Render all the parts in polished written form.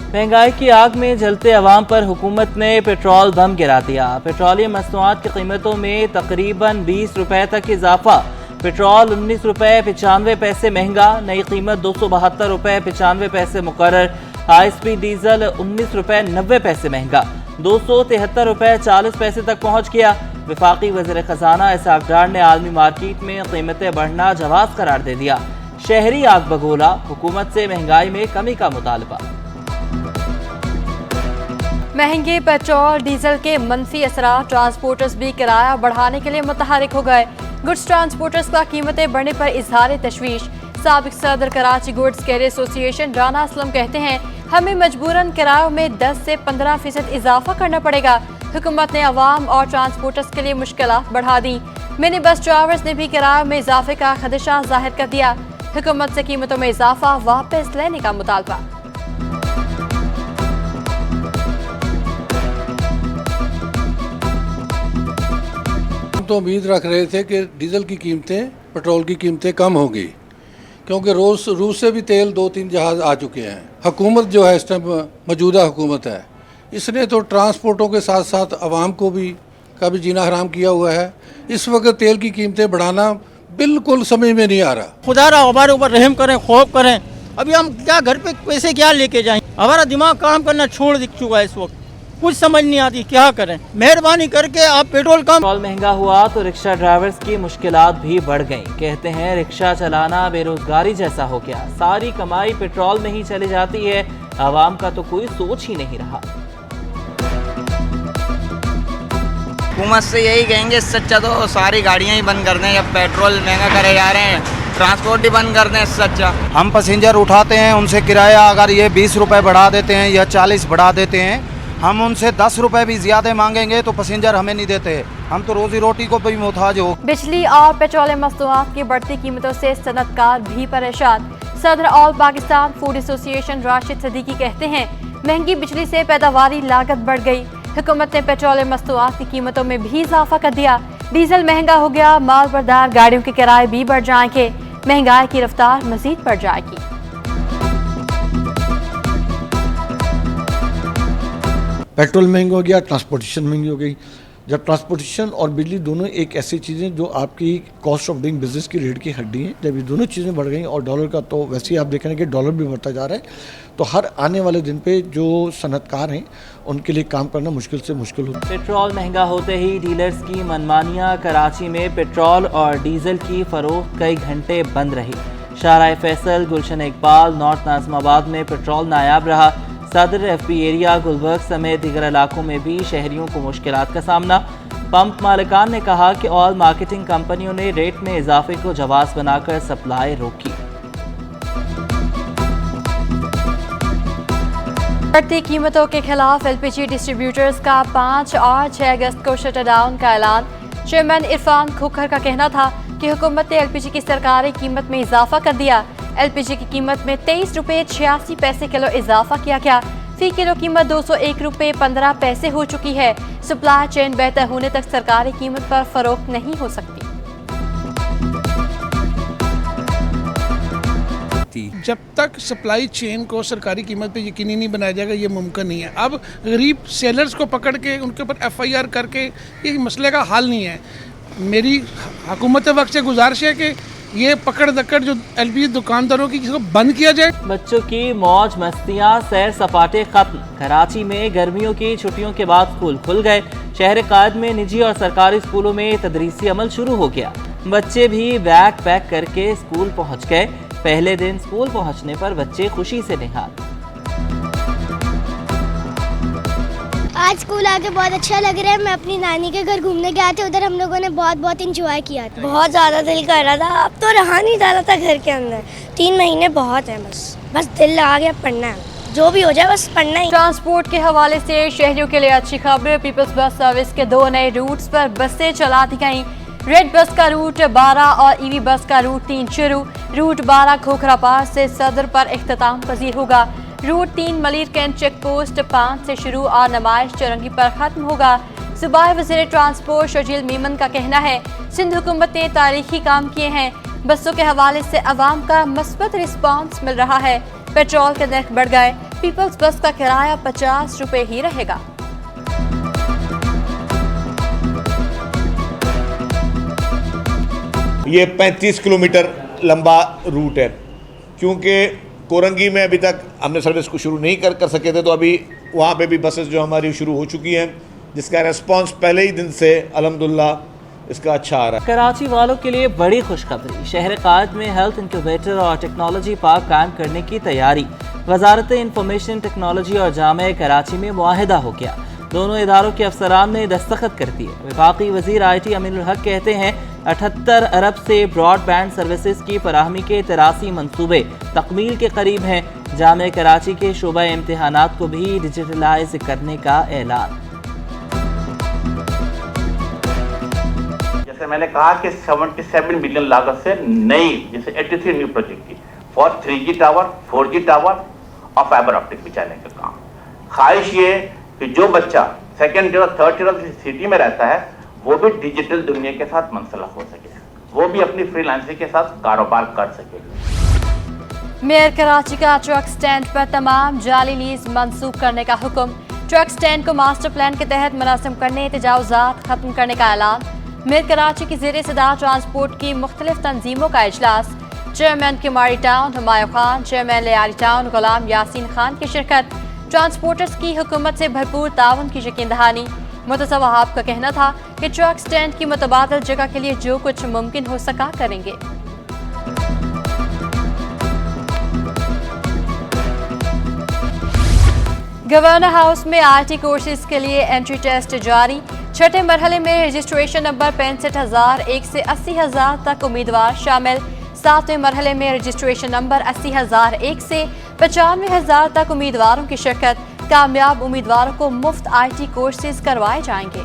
महंगाई की आग में जलते अवाम पर हुकूमत ने पेट्रोल बम गिरा दिया। पेट्रोलियम मसनूआत की कीमतों में तकरीबन 20 रुपए तक इजाफा। पेट्रोल 19 रुपए 95 पैसे महंगा, नई कीमत 272 रुपए 95 पैसे मुकर्रर। हाई स्पीड डीजल 19 रुपए 90 पैसे महंगा, 273 रुपए 40 पैसे तक पहुंच गया। वफाकी वज़ीर खजाना इसहाक डार ने आलमी मार्केट में कीमतें बढ़ना जवाज करार दे दिया। शहरी आग बगोला, हुकूमत से महंगाई में कमी का मुतालबा। महंगे पेट्रोल डीजल के मनफी असरात, ट्रांसपोर्टर्स भी किराया बढ़ाने के लिए मुतहरिक हो गए। गुड्स ट्रांसपोर्टर्स का कीमतें बढ़ने पर इजहार तशवीश। साबिक सदर Karachi goods carrier association Rana Aslam कहते हैं, हमें मजबूरन किरायों में 10 से 15% इजाफा करना पड़ेगा। हुकूमत ने अवाम और ट्रांसपोर्टर्स के लिए मुश्किलात बढ़ा दी। मिनी बस ड्राइवर्स ने भी किरायों में इजाफे का खदशा जाहिर कर दिया। हुकूमत से कीमतों में इजाफा वापस लेने का मुतालबा। तो उम्मीद रख रहे थे कि डीजल की कीमतें, पेट्रोल की कीमतें कम होगी, क्योंकि रूस से भी तेल 2-3 जहाज़ आ चुके हैं। हुकूमत जो है इस टाइम मौजूदा हुकूमत है, इसने तो ट्रांसपोर्टों के साथ साथ आवाम को भी का भी जीना हराम किया हुआ है। इस वक्त तेल की कीमतें बढ़ाना बिल्कुल समझ में नहीं आ रहा। खुदा हमारे ऊपर रहम करें, खौफ करें। अभी हम क्या घर पे पैसे क्या लेके जाएं? हमारा दिमाग काम करना छोड़ चुका है, इस वक्त कुछ समझ नहीं आती क्या करें। मेहरबानी करके आप पेट्रोल महंगा हुआ तो रिक्शा ड्राइवर्स की मुश्किलात भी बढ़ गईं। कहते हैं रिक्शा चलाना बेरोजगारी जैसा हो गया, सारी कमाई पेट्रोल में ही चली जाती है। आवाम का तो कोई सोच ही नहीं रहा। हुकूमत से यही कहेंगे, सच्चा तो सारी गाड़ियाँ ही बंद कर दें। जब पेट्रोल महंगा करे जा रहे हैं, ट्रांसपोर्ट ही बंद कर दें। सच्चा हम पैसेंजर उठाते हैं, उनसे किराया अगर ये 20 रुपये बढ़ा देते हैं या 40 बढ़ा देते हैं, हम उनसे 10 रुपए भी ज्यादा मांगेंगे तो पैसेंजर हमें नहीं देते। हम तो रोजी रोटी को भी मोहताज हो। बिजली और पेट्रोलियम मसनूआत की बढ़ती कीमतों से सनतकार भी परेशान। सदर all Pakistan food association Rashid Siddiqui कहते हैं, महंगी बिजली से पैदावारी लागत बढ़ गई। हुकूमत ने पेट्रोलियम मसनूआत की कीमतों में भी इजाफा कर दिया। डीजल महंगा हो गया, माल बरदार गाड़ियों के किराए भी बढ़ जाएंगे। महंगाई की रफ्तार मजीद बढ़ जाएगी। पेट्रोल महंगा हो गया, ट्रांसपोर्टेशन महंगी हो गई। जब ट्रांसपोर्टेशन और बिजली दोनों एक ऐसी चीज़ें जो आपकी कॉस्ट ऑफ डूइंग बिजनेस की रीढ़ की हड्डी है, जब ये दोनों चीज़ें बढ़ गई और डॉलर का तो वैसे ही आप देख रहे हैं कि डॉलर भी बढ़ता जा रहा है, तो हर आने वाले दिन पे जो सनतकार हैं उनके लिए काम करना मुश्किल से मुश्किल होता है। पेट्रोल महंगा होते ही डीलर्स की मनमानियाँ। कराची में पेट्रोल और डीजल की फरोख्त कई घंटे बंद रही। शाहराह फैसल, गुलशन इकबाल, नॉर्थ नाज़िमाबाद में पेट्रोल नायाब रहा। सदर FP एरिया, गुलबर्ग समेत दीगर इलाकों में भी शहरियों को मुश्किलात का सामना। पंप मालिकान ने कहा कि ऑयल मार्केटिंग कंपनियों ने रेट में इजाफे को जवाज बनाकर सप्लाई रोकी। बढ़ती कीमतों के खिलाफ LPG डिस्ट्रीब्यूटर्स का 5 और 6 अगस्त को शटडाउन का ऐलान। चेयरमैन इरफान खोखर का कहना था कि हुकूमत ने LPG की सरकारी कीमत में इजाफा कर दिया। LPG की कीमत में 23 रुपये 86 पैसे किलो इजाफा किया गया। फी किलो कीमत 201 रुपये 15 पैसे हो चुकी है। सप्लाई चेन बेहतर होने तक सरकारी कीमत पर फरोख्त नहीं हो सकती। जब तक सप्लाई चेन को सरकारी कीमत पे यकीनी नहीं बनाया जाएगा, ये मुमकिन नहीं है। अब गरीब सेलर्स को पकड़ के उनके ऊपर FIR करके ये मसले का हल नहीं है। मेरी हुकूमत वक्त से गुजारिश है कि ये पकड़ दकड़ जो LPG दुकानदारों की इसको बंद किया जाए। बच्चों की मौज मस्तियाँ, सैर सपाटे खत्म। कराची में गर्मियों की छुट्टियों के बाद स्कूल खुल गए। शहर कायद में निजी और सरकारी स्कूलों में तदरीसी अमल शुरू हो गया। बच्चे भी बैग पैक करके स्कूल पहुँच गए। पहले दिन स्कूल पहुँचने पर बच्चे खुशी से निहाल। आज स्कूल आके बहुत अच्छा लग रहा है। मैं अपनी नानी के घर घूमने गया था, उधर हम लोगों ने बहुत इंजॉय किया था। बहुत ज़्यादा दिल कर रहा था, अब तो रहा नहीं जा रहा था घर के अंदर। 3 महीने बहुत हैं, बस दिल लगा गया, पढ़ना है, जो भी हो जाए बस पढ़ना ही। ट्रांसपोर्ट के हवाले से शहरियों के लिए अच्छी खबर। पीपल्स बस सर्विस के 2 नए रूट्स पर बसें चला दी गई। रेड बस का रूट 12 और EV बस का रूट 3 शुरू। रूट 12 खोखरापार से सदर पर इख्तिताम पजीर होगा। Route 3 Malir cantt check post 5 से शुरू और नमाइश चौरंगी पर खत्म होगा। सूबाई वज़ीर ट्रांसपोर्ट शर्जील मीमन का कहना है, सिंध हुकूमत ने तारीखी काम किए हैं। बसों के हवाले से अवाम का मस्बत रिस्पांस मिल रहा है। पेट्रोल के नर्ख बढ़ गए, पीपल्स बस का किराया 50 रुपए ही रहेगा। ये 35 किलोमीटर लंबा रूट है, क्योंकि कोरंगी में अभी तक हमने सर्विस को शुरू नहीं कर सके थे, तो अभी वहाँ पे भी बसेस जो हमारी शुरू हो चुकी हैं, जिसका रेस्पॉन्स पहले ही दिन से अल्हम्दुलिल्लाह इसका अच्छा आ रहा है। कराची वालों के लिए बड़ी खुशखबरी, शहर कायद में हेल्थ इंक्यूबेटर और टेक्नोलॉजी पार्क कायम करने की तैयारी। वजारत इंफॉर्मेशन टेक्नोलॉजी और जामे कराची में मुआहिदा हो गया। दोनों इदारों के अफसरान ने दस्तखत कर दिए। वफाकी वजीर IT अमीनुल हक कहते हैं 78 अरब से ब्रॉडबैंड सर्विसेज की फराहमी के 83 मनसूबे तकमील के करीब हैं। जामे कराची के शोबा इम्तिहानात को भी डिजिटलाइज करने का ऐलान। जैसे मैंने कहा कि 77 बिलियन लागत से नई जैसे 83 न्यू प्रोजेक्ट की for 3G tower, 4G tower और फाइबर ऑप्टिक बिछाने का काम। ख्वाहिश ये कि जो बच्चा सेकेंड ईयर और थर्ड ईयर सिटी में रहता है वो भी डिजिटल दुनिया के साथ मुंसलिक हो सके, वो भी अपनी फ्रीलांसिंग के साथ कारोबार कर सके। मेयर कराची का ट्रक स्टैंड पर तमाम जाली लीज मंसूख करने का हुक्म। ट्रक स्टैंड को मास्टर प्लान के तहत मुनासिब करने, तजावुजात खत्म करने का ऐलान। मेयर कराची की ज़ेरे सदा ट्रांसपोर्ट की मुख्तलिफ तंजीमों का इजलास। Chairman Kemari town Humayun Khan, chairman Lyari town Ghulam Yasin Khan की शिरकत। ट्रांसपोर्टर्स की हुकूमत से भरपूर ताउन की यकीन दहानी। मुतज़्ज़ा वहाब का कहना था कि ट्रक स्टैंड की मुतबादल जगह के लिए जो कुछ मुमकिन हो सका करेंगे। गवर्नर हाउस में IT कोर्सेज के लिए एंट्री टेस्ट जारी। छठे मरहले में रजिस्ट्रेशन नंबर 65,001 से 80,000 तक उम्मीदवार शामिल। सातवें मरहले में रजिस्ट्रेशन नंबर 80,001 से 95,000 तक उम्मीदवारों की शिरकत। कामयाब उम्मीदवारों को मुफ्त IT कोर्सेज करवाए जाएंगे।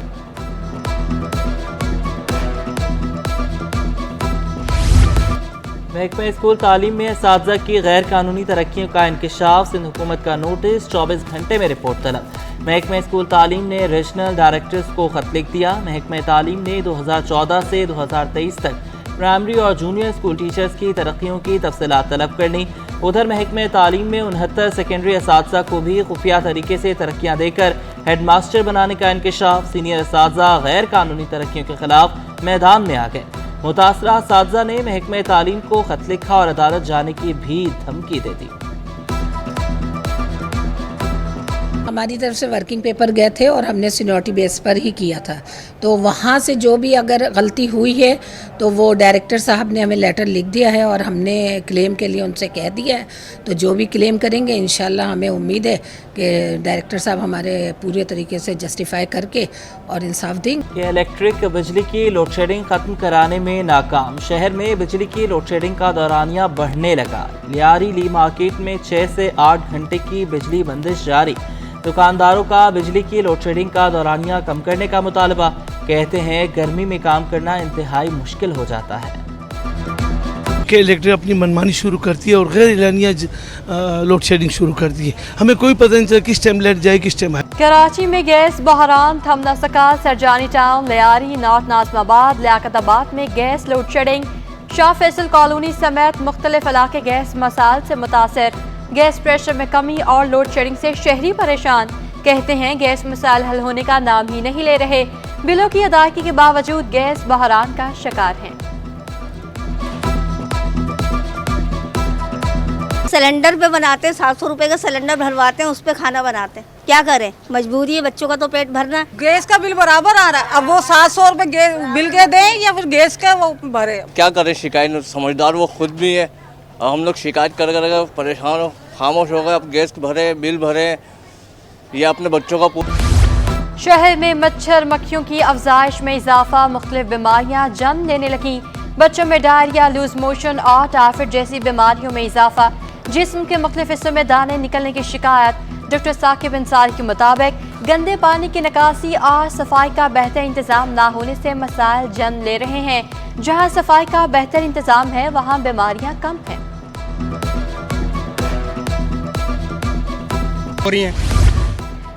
महकमा स्कूल तालीम में असातिज़ा की गैर कानूनी तरक्कियों का इंकशाफ। सिंध हुकूमत का नोटिस, 24 घंटे में रिपोर्ट तलब। महकमा स्कूल तालीम ने रीजनल डायरेक्टर्स को खत लिख दिया। महकमा तालीम ने 2014 से 2023 तक प्राइमरी और जूनियर स्कूल टीचर्स की तरक्कियों की तफसीलात तलब कर ली। उधर महकमा तालीम में 69 सेकेंडरी असातिज़ा को भी खुफिया तरीके से तरक्कियाँ देकर हेड मास्टर बनाने का इंकशाफ। सीनियर असातिज़ा गैर कानूनी तरक्कियों के खिलाफ मैदान में आ गए। मुतासरा असातिज़ा ने महकमा तालीम को खत लिखा और अदालत जाने की भी धमकी दे दी। हमारी तरफ से वर्किंग पेपर गए थे और हमने सीनियरिटी बेस पर ही किया था, तो वहाँ से जो भी अगर गलती हुई है तो वो डायरेक्टर साहब ने हमें लेटर लिख दिया है और हमने क्लेम के लिए उनसे कह दिया है। तो जो भी क्लेम करेंगे इंशाल्लाह हमें उम्मीद है कि डायरेक्टर साहब हमारे पूरे तरीके से जस्टिफाई करके और इंसाफ देंगे। इलेक्ट्रिक बिजली की लोड शेडिंग खत्म कराने में नाकाम। शहर में बिजली की लोड शेडिंग का दौरानिया बढ़ने लगा। लियारी ली मार्केट में 6 से 8 घंटे की बिजली बंदिश जारी। दुकानदारों का बिजली की लोड शेडिंग का दौरानिया कम करने का मुतालबा। कहते हैं गर्मी में काम करना इंतहाई मुश्किल हो जाता है। कि इलेक्ट्रिक अपनी मनमानी शुरू करती है और गैर एलानिया लोड शेडिंग शुरू करती है। हमें कोई पता नहीं चला किस टाइम लाइट जाए किस टाइम आए। कराची में गैस बहरान थम न सका। सरजानी टाउन, लियारी, नॉर्थ नाज़िमाबाद, लियाकताबाद में gas load shedding. Shah Faisal colony समेत मुख्तलिफ इलाके गैस मसाइल से मुतासर। गैस प्रेशर में कमी और लोड शेडिंग से शहरी परेशान। कहते हैं गैस मसाइल हल होने का नाम ही नहीं ले रहे। बिलों की अदायगी के बावजूद गैस बहरान का शिकार हैं। सिलेंडर पे बनाते हैं, 700 रुपए का सिलेंडर भरवाते हैं, उस पे खाना बनाते हैं। क्या करें, मजबूरी है, बच्चों का तो पेट भरना। गैस का बिल बराबर आ रहा है, अब वो 700 रुपए बिल के दें या फिर गैस का वो भरे। क्या करें, शिकायत समझदार वो खुद भी है और हम लोग शिकायत कर कर परेशान हो, खामोश हो गए। अब गैस भरे, बिल भरे या अपने बच्चों का। शहर में मच्छर मक्खियों की अफजाइश में इजाफा। मुख्तलिफ बीमारियां जन्म लेने लगी। बच्चों में डायरिया, लूज मोशन और टाइफाइड जैसी बीमारियों में इजाफा। जिस्म के मुख्तलिफ हिस्सों में दाने निकलने की शिकायत। डॉक्टर साकिब अंसारी के मुताबिक गंदे पानी की निकासी और सफाई का बेहतर इंतजाम ना होने से मसाइल जन्म ले रहे हैं। जहां सफाई का बेहतर इंतजाम है वहां बीमारियां कम हैं।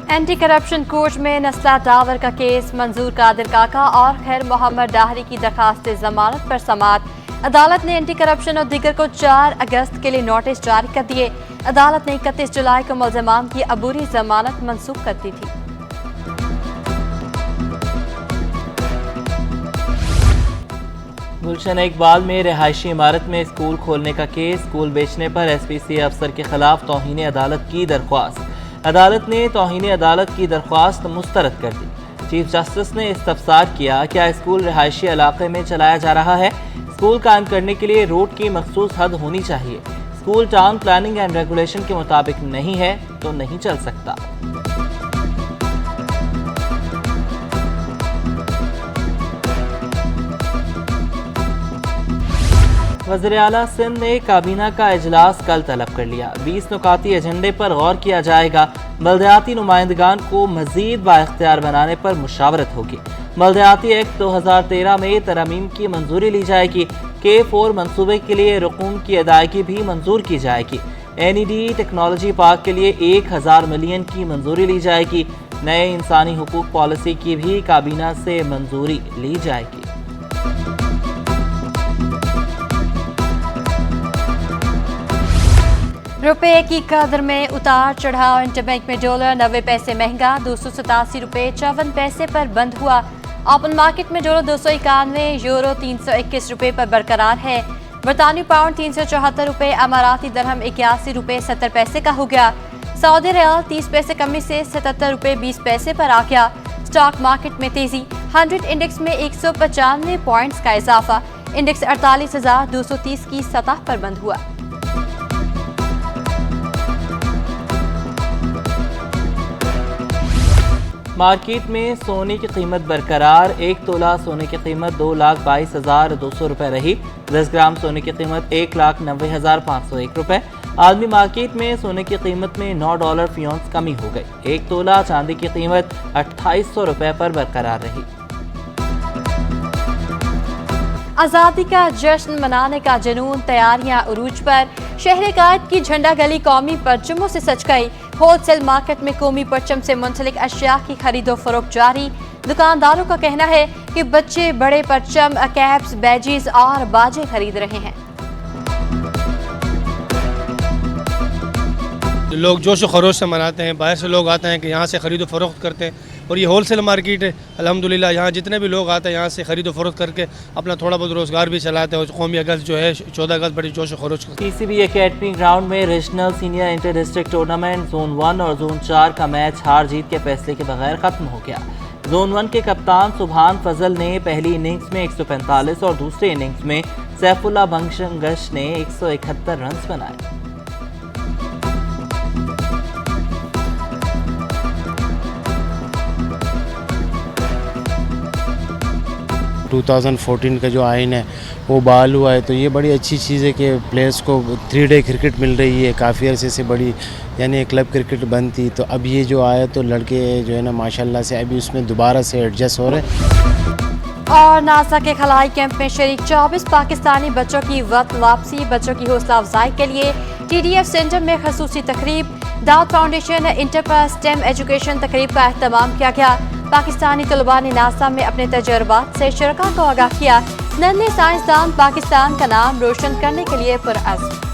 एंटी करप्शन कोर्ट में नस्ला टावर का केस। मंजूर कादिर काका और खैर मोहम्मद डाहरी की दरखास्त जमानत पर समाअत। अदालत ने एंटी करप्शन और दीगर को 4 अगस्त के लिए नोटिस जारी कर दिए। अदालत ने 31 जुलाई को मुल्ज़िमान की अबूरी जमानत मंसूख कर दी थी। गुलशन इकबाल में रिहायशी इमारत में स्कूल खोलने का केस, स्कूल बेचने पर SPCA अफसर के खिलाफ तौहीन अदालत की दरख्वास्त। अदालत ने तौहीन अदालत की दरख्वास्त मुस्तरद कर दी। चीफ जस्टिस ने इस्तफसार किया, क्या स्कूल रिहायशी इलाके में चलाया जा रहा है? स्कूल कायम करने के लिए रोड की मखसूस हद होनी चाहिए। School town planning and regulation के मुताबिक नहीं है तो नहीं चल सकता। वज़ीर आला सिंध ने काबीना का इजलास कल तलब कर लिया। 20 नुकाती एजेंडे पर गौर किया जाएगा। बल्दियाती नुमाइंदगान को मजीद बाइख्तियार बनाने पर मुशावरत होगी। बल्दियाती एक्ट 2013 में तरमीम की मंजूरी ली जाएगी। K4 मंसूबे के लिए रकूम की अदायगी भी मंजूर की जाएगी। NED टेक्नोलॉजी पार्क के लिए 1000 मिलियन की मंजूरी ली जाएगी। नए इंसानी हुकूक पॉलिसी की भी काबीना से मंजूरी ली जाएगी। रुपए की कदर में उतार चढ़ाव। इंटरबैंक में डॉलर 90 पैसे महंगा, 287 रुपये 54 पैसे पर बंद हुआ। ओपन मार्केट में डॉलर 291, यूरो 321 रुपये पर बरकरार है। बरतानी पाउंड 374 रुपये, अमाराती दरहम 81 रुपये 70 पैसे का हो गया। सऊदी रियाल 30 पैसे कमी से 77 रुपये 20 पैसे पर आ गया। स्टॉक मार्केट में तेजी। 100 इंडेक्स में 195 पॉइंट्स का इजाफा। इंडेक्स 48,230 की सतह पर बंद हुआ। मार्केट में सोने की कीमत बरकरार। 1 तोला सोने की कीमत 2,22,200 रुपये रही। 10 ग्राम सोने की कीमत 1,90,501 रुपये। आलमी मार्केट में सोने की कीमत में $9 फी औंस कमी हो गई। 1 तोला चांदी की कीमत 2800 रुपये पर बरकरार रही। आज़ादी का जश्न मनाने का जुनून, तैयारियां उरूज पर। शहर कायद की झंडा गली कौमी परचमों से सज गई। होलसेल मार्केट में कौमी परचम से मुंसलिक अशिया की खरीदो फरोख्त जारी। दुकानदारों का कहना है कि बच्चे बड़े परचम, कैप्स, बैजेस और बाजे खरीद रहे हैं। लोग जोश व खरोश से मनाते हैं, बाहर से लोग आते हैं कि यहाँ से ख़रीद व फरोख्त करते हैं। और ये होलसेल मार्केट है, अल्हम्दुलिल्लाह यहाँ जितने भी लोग आते हैं यहाँ से ख़रीद व फरोख्त करके अपना थोड़ा बहुत रोज़गार भी चलाते हैं। और कौमी अगस्त जो है 14 अगस्त बड़ी जोश व खरोश करते हैं। PCB एकेडमी ग्राउंड में regional senior inter district tournament zone 1 और जोन 4 का मैच हार जीत के फैसले के बगैर ख़त्म हो गया। जोन 1 के कप्तान सुभान फजल ने पहली इनिंग्स में 145 और दूसरी इनिंग्स में सैफुल्ला बंगश ने 171 रन बनाए। 2014 का जो आइन है वो बहाल हुआ है, तो ये बड़ी अच्छी चीज़ है कि प्लेयर्स को 3 डे क्रिकेट मिल रही है। काफ़ी अरसे से बड़ी यानी क्लब क्रिकेट बंद थी, तो अब ये जो आया तो लड़के जो है ना माशाल्लाह से अभी उसमें दोबारा से एडजस्ट हो रहे हैं। और नासा के खलाई कैंप में शरीक 24 पाकिस्तानी बच्चों की वक्त वापसी। बच्चों की हौसला अफजाई के लिए TDF सेंटर में खसूसी तकरीब। दाऊद फाउंडेशन इंटर पर स्टेम एजुकेशन तकरीब का अहतमाम किया गया। पाकिस्तानी तलबा ने नासा में अपने तजुर्बात से शरका को आगाह किया। नन्हे साइंसदान पाकिस्तान का नाम रोशन करने के लिए पुरअज़्म।